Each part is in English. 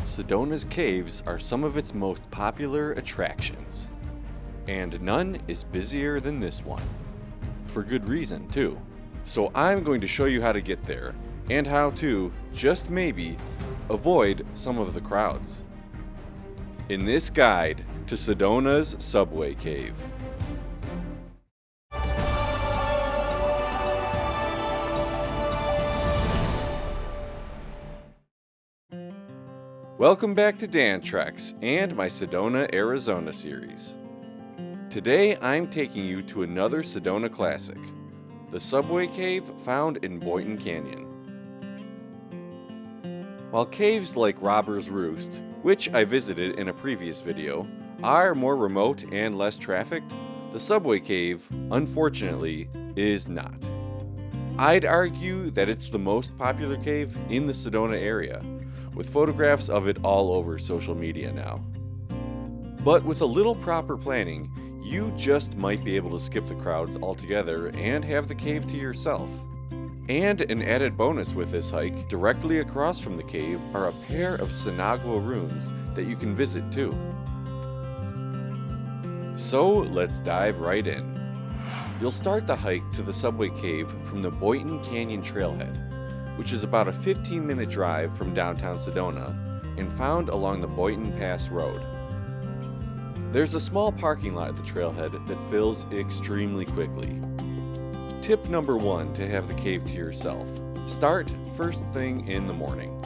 Sedona's caves are some of its most popular attractions, and none is busier than this one. For good reason, too. So I'm going to show you how to get there, and how to, just maybe, avoid some of the crowds. In this guide to Sedona's Subway Cave. Welcome back to Dan Treks and my Sedona, Arizona series. Today I'm taking you to another Sedona classic, the Subway Cave found in Boynton Canyon. While caves like Robber's Roost, which I visited in a previous video, are more remote and less trafficked, the Subway Cave, unfortunately, is not. I'd argue that it's the most popular cave in the Sedona area, with photographs of it all over social media now. But with a little proper planning, you just might be able to skip the crowds altogether and have the cave to yourself. And an added bonus with this hike, directly across from the cave are a pair of Sinagua ruins that you can visit too. So let's dive right in. You'll start the hike to the Subway Cave from the Boynton Canyon trailhead, which is about a 15-minute drive from downtown Sedona and found along the Boynton Pass Road. There's a small parking lot at the trailhead that fills extremely quickly. Tip number 1 to have the cave to yourself: start first thing in the morning.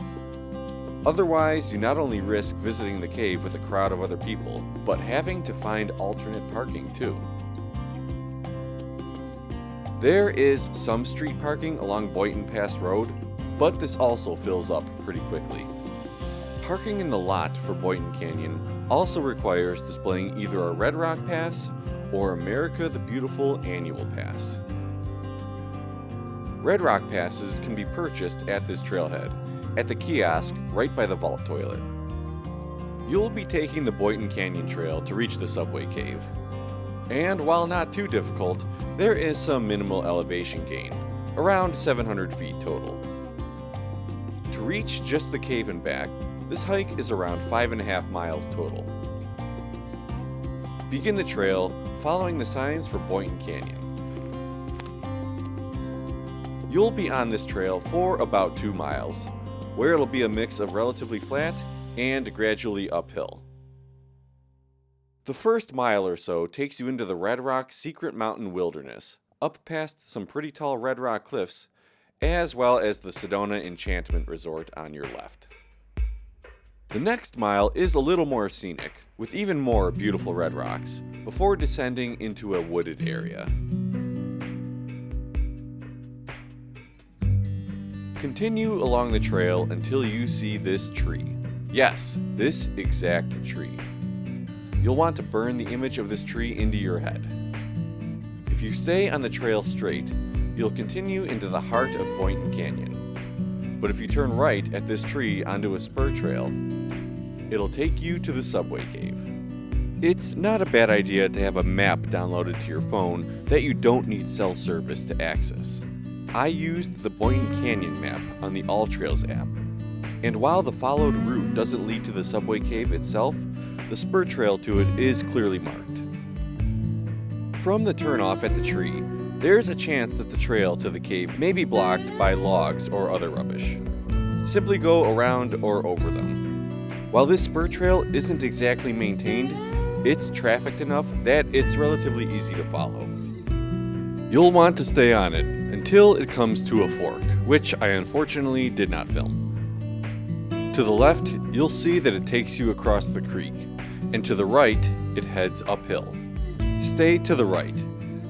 Otherwise, you not only risk visiting the cave with a crowd of other people, but having to find alternate parking too. There is some street parking along Boynton Pass Road, but this also fills up pretty quickly. Parking in the lot for Boynton Canyon also requires displaying either a Red Rock Pass or America the Beautiful Annual Pass. Red Rock Passes can be purchased at this trailhead, at the kiosk right by the vault toilet. You'll be taking the Boynton Canyon Trail to reach the Subway Cave. And while not too difficult, there is some minimal elevation gain, around 700 feet total. To reach just the cave and back, this hike is around 5.5 miles total. Begin the trail following the signs for Boynton Canyon. You'll be on this trail for about 2 miles, where it'll be a mix of relatively flat and gradually uphill. The first mile or so takes you into the Red Rock Secret Mountain Wilderness, up past some pretty tall red rock cliffs, as well as the Sedona Enchantment Resort on your left. The next mile is a little more scenic, with even more beautiful red rocks, before descending into a wooded area. Continue along the trail until you see this tree. Yes, this exact tree. You'll want to burn the image of this tree into your head. If you stay on the trail straight, you'll continue into the heart of Boynton Canyon. But if you turn right at this tree onto a spur trail, it'll take you to the Subway Cave. It's not a bad idea to have a map downloaded to your phone that you don't need cell service to access. I used the Boynton Canyon map on the AllTrails app, and while the followed route doesn't lead to the Subway Cave itself, the spur trail to it is clearly marked. From the turnoff at the tree, there's a chance that the trail to the cave may be blocked by logs or other rubbish. Simply go around or over them. While this spur trail isn't exactly maintained, it's trafficked enough that it's relatively easy to follow. You'll want to stay on it until it comes to a fork, which I unfortunately did not film. To the left, you'll see that it takes you across the creek, and to the right, it heads uphill. Stay to the right.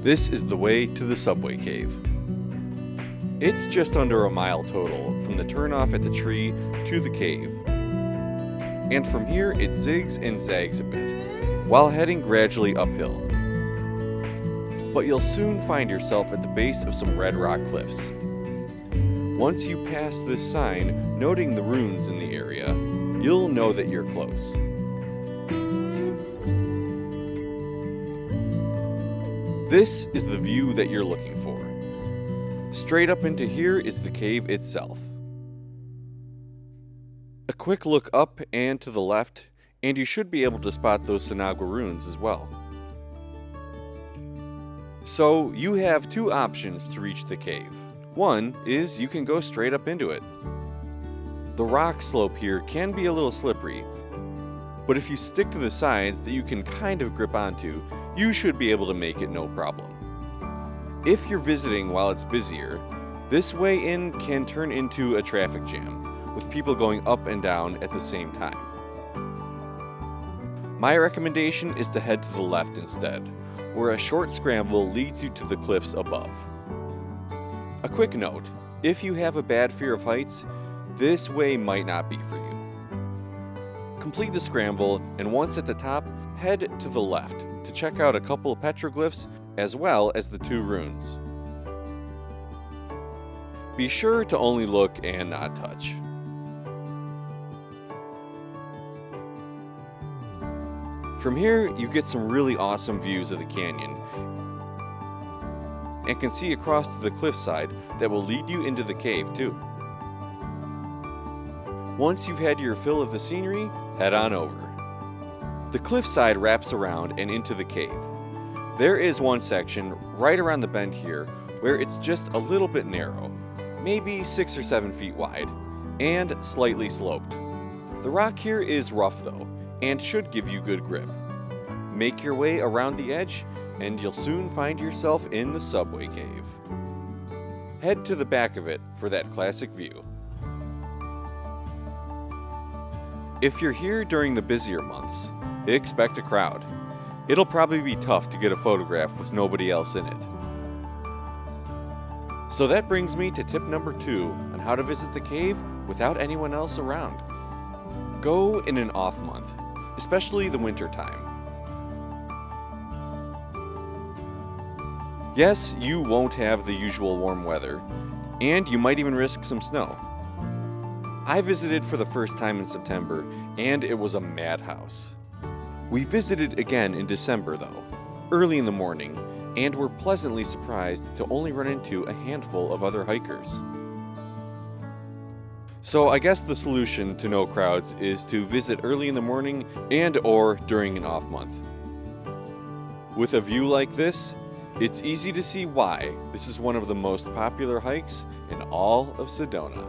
This is the way to the Subway Cave. It's just under a mile total from the turnoff at the tree to the cave. And from here, it zigs and zags a bit, while heading gradually uphill. But you'll soon find yourself at the base of some red rock cliffs. Once you pass this sign noting the ruins in the area, you'll know that you're close. This is the view that you're looking for. Straight up into here is the cave itself. quick look up and to the left, and you should be able to spot those Sinagua ruins as well. So you have two options to reach the cave. One is you can go straight up into it. The rock slope here can be a little slippery, but if you stick to the sides that you can kind of grip onto, you should be able to make it no problem. If you're visiting while it's busier, this way in can turn into a traffic jam, with people going up and down at the same time. My recommendation is to head to the left instead, where a short scramble leads you to the cliffs above. A quick note, if you have a bad fear of heights, this way might not be for you. Complete the scramble, and once at the top, head to the left to check out a couple of petroglyphs as well as the two runes. Be sure to only look and not touch. From here, you get some really awesome views of the canyon and can see across to the cliffside that will lead you into the cave too. Once you've had your fill of the scenery, head on over. The cliffside wraps around and into the cave. There is one section right around the bend here where it's just a little bit narrow, maybe 6 or 7 feet wide, and slightly sloped. The rock here is rough though, and should give you good grip. Make your way around the edge, and you'll soon find yourself in the subway cave. Head to the back of it for that classic view. If you're here during the busier months, expect a crowd. It'll probably be tough to get a photograph with nobody else in it. So that brings me to tip number 2 on how to visit the cave without anyone else around. Go in an off month, especially the winter time. Yes, you won't have the usual warm weather, and you might even risk some snow. I visited for the first time in September, and it was a madhouse. We visited again in December though, early in the morning, and were pleasantly surprised to only run into a handful of other hikers. So I guess the solution to no crowds is to visit early in the morning and or during an off month. With a view like this, it's easy to see why this is one of the most popular hikes in all of Sedona.